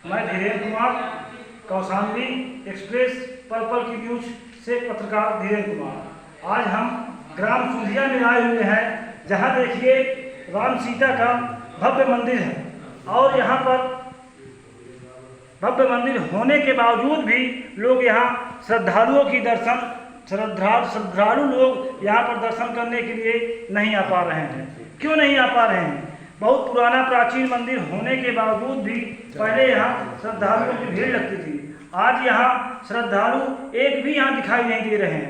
मैं Dhirendra Kumar, Kaushambi express purple की news से पत्रकार धीरेन्द्र कुमार। आज हम ग्राम सुंधिया में आए हुए हैं, जहां देखिए राम सीता का भव्य मंदिर है और यहां पर भव्य मंदिर होने के बावजूद भी लोग यहां श्रद्धालुओं की दर्शन श्रद्धालु लोग यहाँ पर दर्शन करने के लिए नहीं आ पा रहे हैं। क्यों नहीं आ पा रहे हैं? बहुत पुराना प्राचीन मंदिर होने के बावजूद भी पहले यहाँ श्रद्धालुओं की भीड़ लगती थी। आज यहाँ श्रद्धालु एक भी यहाँ दिखाई नहीं दे रहे हैं।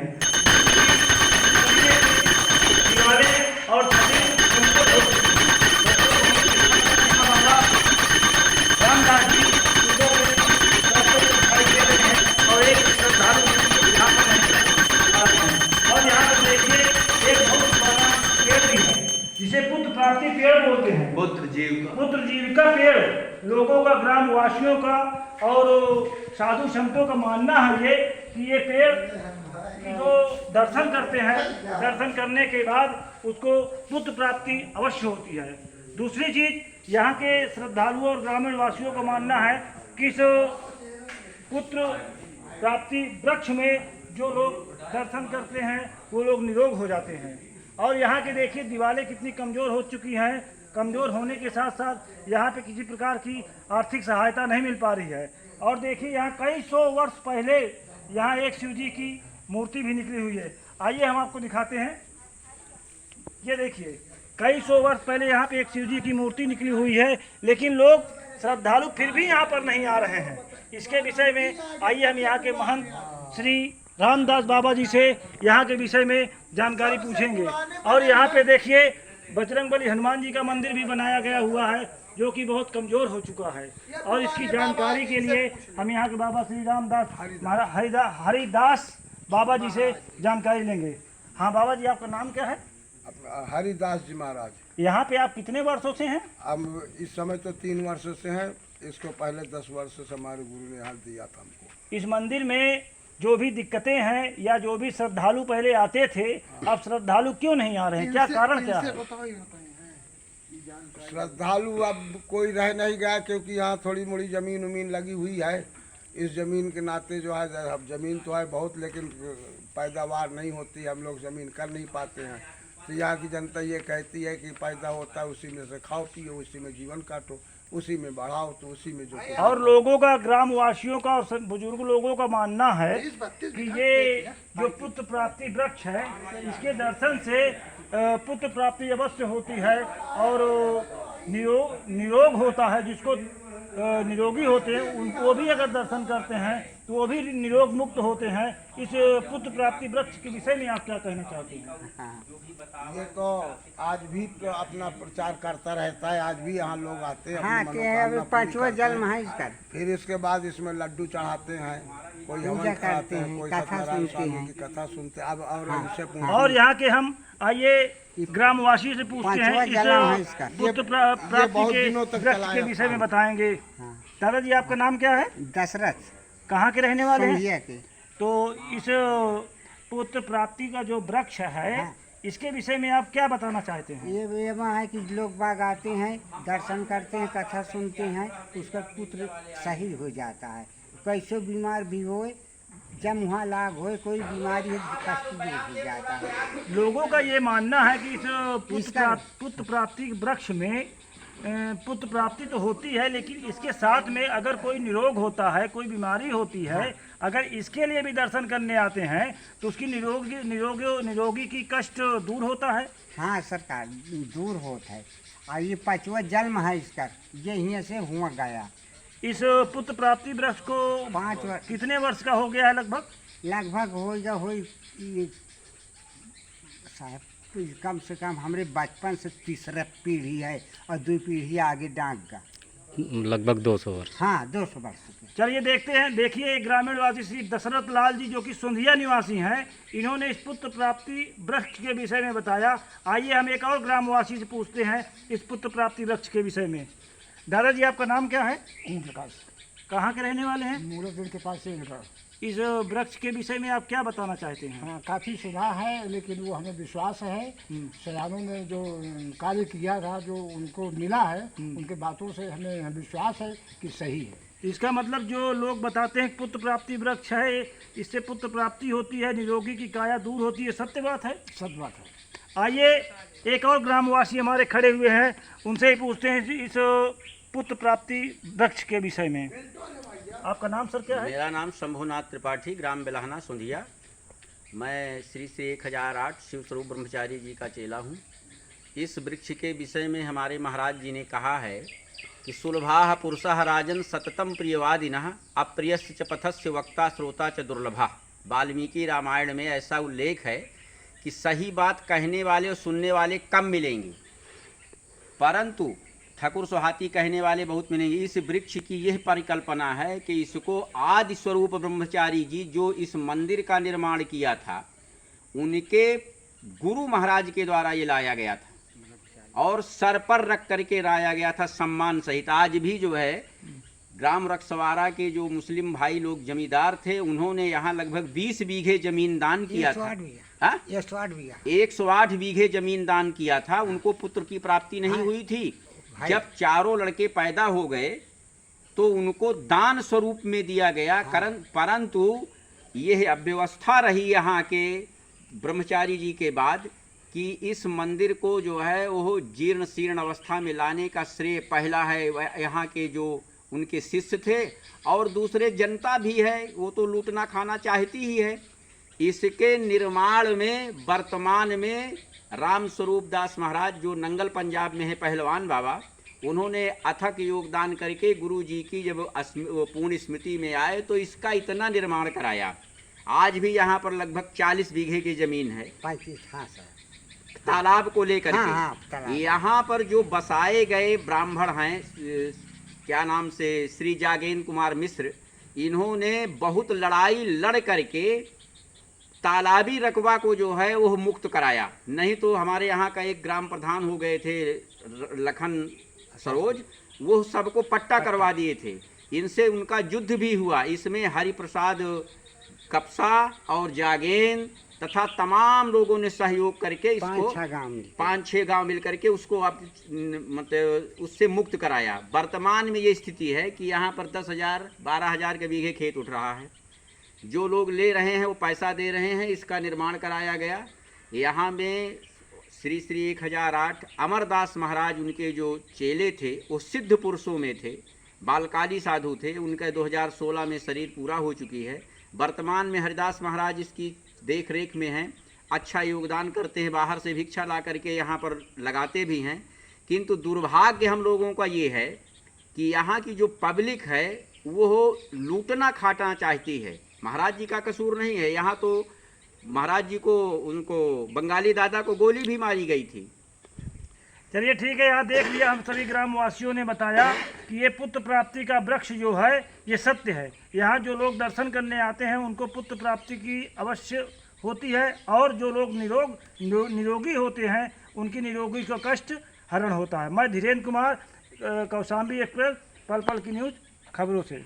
और रामदास जी दिखाई दे रहे हैं और एक श्रद्धालु यहाँ पर और यहाँ पर देखिए एक बहुत बड़ा पेड़ भी है जिसे पुत्र प्राप्ति पेड़ बोलते हैं। पुत्र जीविका पेड़ लोगों का, ग्रामवासियों का और साधु संतों का मानना है ये कि ये पेड़ जो दर्शन करते हैं, दर्शन करने के बाद उसको पुत्र प्राप्ति अवश्य होती है। दूसरी चीज, यहाँ के श्रद्धालुओं और ग्रामीण वासियों का मानना है कि इस पुत्र प्राप्ति वृक्ष में जो लोग दर्शन करते हैं वो लोग निरोग हो जाते हैं। और यहाँ के देखिए दीवारें कितनी कमज़ोर हो चुकी हैं। कमज़ोर होने के साथ साथ यहाँ पे किसी प्रकार की आर्थिक सहायता नहीं मिल पा रही है। और देखिए यहाँ कई सौ वर्ष पहले यहाँ एक शिव जी की मूर्ति भी निकली हुई है। आइए हम आपको दिखाते हैं। ये देखिए कई सौ वर्ष पहले यहाँ पे एक शिव जी की मूर्ति निकली हुई है, लेकिन लोग श्रद्धालु फिर भी यहाँ पर नहीं आ रहे हैं। इसके विषय में आइए हम यहाँ के महंत श्री रामदास बाबा जी से यहाँ के विषय में जानकारी पूछेंगे। और यहाँ पे देखिए बजरंगबली हनुमान जी का मंदिर भी बनाया गया हुआ है जो कि बहुत कमज़ोर हो चुका है। और इसकी जानकारी के लिए हम यहाँ के बाबा श्री रामदास हरिदास बाबा जी से जानकारी लेंगे। हाँ बाबा जी, आपका नाम क्या है? हरिदास जी महाराज। यहाँ पे आप कितने वर्षों से हैं? हम इस समय तो 3 वर्षों से हैं। इसको पहले 10 वर्षों से हमारे गुरु ने यहाँ दिया था हमको। इस मंदिर में जो भी दिक्कतें हैं या जो भी श्रद्धालु पहले आते थे, अब श्रद्धालु क्यों नहीं आ रहे हैं? क्या कारण क्या है? श्रद्धालु अब कोई रह नहीं गया, क्योंकि यहाँ थोड़ी मोड़ी जमीन उमीन लगी हुई है। इस जमीन के नाते जो है, अब जमीन तो है बहुत, लेकिन पैदावार नहीं होती, हम लोग जमीन कर नहीं पाते हैं। तो यहाँ की जनता ये कहती है कि पैदा होता है उसी में से खाओ पियो, उसी में जीवन काटो, उसी में बढ़ाओ, तो उसी में जो। और लोगों का, ग्रामवासियों का और बुजुर्ग लोगों का मानना है कि ये जो पुत्र प्राप्ति वृक्ष है, इसके दर्शन से पुत्र प्राप्ति अवश्य होती है और निरोग होता है। जिसको निरोगी होते हैं उनको भी अगर दर्शन करते हैं तो वो भी निरोग मुक्त होते हैं। इस पुत्र प्राप्ति वृक्ष के विषय में आप क्या कहना चाहते हैं? ये तो आज भी तो अपना प्रचार करता रहता है, आज भी यहाँ लोग आते हैं। हाँ, कि 5वां जन्म है इसका। फिर इसके बाद इसमें लड्डू चढ़ाते हैं, कोई हवन खाते हैं, कोई कथा सुनते हैं, कथा सुनते हैं। अब और और यहाँ के हम आइए ग्रामवासी से पूछते हैं इस पुत्र प्राप्ति के वृक्ष के विषय में बताएंगे। दादाजी, आपका नाम क्या है? दशरथ। कहाँ के रहने वाले हैं? के। तो इस पुत्र प्राप्ति का जो वृक्ष है, इसके विषय में आप क्या बताना चाहते हैं? ये वहाँ है कि लोग बाग आते हैं, दर्शन करते हैं, कथा सुनते हैं, उसका पुत्र सही हो जाता है। कैसे बीमार भी हो, जब वहाँ लाभ हो, कोई बीमारी है कष्ट दूर हो जाता है। लोगों का ये मानना है कि इस पुत्र प्राप्ति वृक्ष में पुत्र प्राप्ति तो होती है, लेकिन इसके साथ में अगर कोई निरोग होता है, कोई बीमारी होती है, अगर इसके लिए भी दर्शन करने आते हैं तो उसकी निरोगी की कष्ट दूर होता है। हाँ सरकार, दूर होता है। और ये 5वां जन्म है इसका, ये यहीं से हुआ गया। इस पुत्र प्राप्ति वृक्ष को 5 वर्ष कितने वर्ष का हो गया है? लगभग हो साहब, कम से कम हमारे बचपन से 3रा पीढ़ी है और 2 पीढ़ी आगे डांग का, लगभग 200 वर्ष। हाँ, 200 वर्ष। चलिए देखते हैं। देखिए ग्रामीण वासी श्री दशरथ लाल जी जो कि सुंधिया निवासी हैं, इन्होंने इस पुत्र प्राप्ति वृक्ष के विषय में बताया। आइए हम एक और ग्रामवासी से पूछते हैं इस पुत्र प्राप्ति वृक्ष के विषय में। दादाजी, आपका नाम क्या है? ओम प्रकाश। कहाँ के रहने वाले हैं? मूलतन के पास से इनका इस वृक्ष के विषय में आप क्या बताना चाहते हैं? हाँ काफ़ी सुना है, लेकिन वो हमें विश्वास है सयानों ने जो कार्य किया था, जो उनको मिला है, उनके बातों से हमें विश्वास है कि सही है। इसका मतलब जो लोग बताते हैं पुत्र प्राप्ति वृक्ष है, इससे पुत्र प्राप्ति होती है, निरोगी की काया दूर होती है, सत्य बात है? सच बात है। आइए एक और ग्रामवासी हमारे खड़े हुए हैं, उनसे ही पूछते हैं इस पुत्र प्राप्ति वृक्ष के विषय में। आपका नाम सर क्या है? मेरा नाम शंभुनाथ त्रिपाठी, ग्राम बिलाहना सुंधिया। मैं श्री श्री 1008 शिव स्वरूप ब्रह्मचारी जी का चेला हूँ। इस वृक्ष के विषय में हमारे महाराज जी ने कहा है कि सुलभा पुरुषः राजन सततम प्रियवादिनः अप्रियस्य च पथस्य वक्ता श्रोता च दुर्लभा। वाल्मीकि रामायण में ऐसा उल्लेख है कि सही बात कहने वाले और सुनने वाले कम मिलेंगे, परंतु ठाकुर सुहाती कहने वाले बहुत मिलेंगे। इस वृक्ष की यह परिकल्पना है कि इसको आदि स्वरूप ब्रह्मचारी जी जो इस मंदिर का निर्माण किया था, उनके गुरु महाराज के द्वारा ये लाया गया था और सर पर रख करके लाया गया था सम्मान सहित। आज भी जो है ग्राम रक्सवारा के जो मुस्लिम भाई लोग जमींदार थे, उन्होंने यहाँ लगभग 20 बीघे जमीन दान किया था। 108 बीघे जमीन दान किया था। उनको पुत्र की प्राप्ति नहीं हुई थी। जब चारों लड़के पैदा हो गए तो उनको दान स्वरूप में दिया गया। परंतु यह अव्यवस्था रही यहाँ के ब्रह्मचारी जी के बाद कि इस मंदिर को जो है वो जीर्ण शीर्ण अवस्था में लाने का श्रेय पहला है यहाँ के जो उनके शिष्य थे, और दूसरे जनता भी है, वो तो लूटना खाना चाहती ही है। इसके निर्माण में वर्तमान में राम स्वरूप दास महाराज जो नंगल पंजाब में है, पहलवान बाबा, उन्होंने अथक योगदान करके गुरु जी की जब पूर्ण स्मृति में आए तो इसका इतना निर्माण कराया। आज भी यहाँ पर लगभग 40 बीघे की जमीन है 35 तालाब को लेकर के। यहाँ पर जो बसाए गए ब्राह्मण हैं, क्या नाम से, श्री जागेंद्र कुमार मिश्र, इन्होंने बहुत लड़ाई लड़ करके तालाबी रकबा को जो है वो मुक्त कराया। नहीं तो हमारे यहाँ का एक ग्राम प्रधान हो गए थे लखन सरोज, वो सबको पट्टा करवा दिए थे। इनसे उनका युद्ध भी हुआ। इसमें हरिप्रसाद कपसा और जागेन तथा तमाम लोगों ने सहयोग करके इसको 5-6 गांव मिल करके उसको अब मतलब उससे मुक्त कराया। वर्तमान में ये स्थिति है कि यहाँ पर 10,000-12,000 के बीघे खेत उठ रहा है। जो लोग ले रहे हैं वो पैसा दे रहे हैं, इसका निर्माण कराया गया। यहाँ में श्री श्री 1008 अमरदास महाराज, उनके जो चेले थे वो सिद्ध पुरुषों में थे, बालकाली साधु थे। उनका 2016 में शरीर पूरा हो चुकी है। वर्तमान में हरिदास महाराज इसकी देख रेख में हैं, अच्छा योगदान करते हैं, बाहर से भिक्षा ला करके यहाँ पर लगाते भी हैं। किंतु दुर्भाग्य हम लोगों का ये है कि यहाँ की जो पब्लिक है वो लूटना खाटना चाहती है। महाराज जी का कसूर नहीं है। यहाँ तो महाराज जी को, उनको बंगाली दादा को गोली भी मारी गई थी। चलिए ठीक है, यहाँ देख लिया हम सभी ग्रामवासियों ने बताया कि ये पुत्र प्राप्ति का वृक्ष जो है ये सत्य है। यहाँ जो लोग दर्शन करने आते हैं उनको पुत्र प्राप्ति की अवश्य होती है, और जो लोग निरोगी होते हैं उनकी निरोगी का कष्ट हरण होता है। मैं धीरेन्द्र कुमार, कौशाम्बी एक्सप्रेस, पल पल की न्यूज़ खबरों से।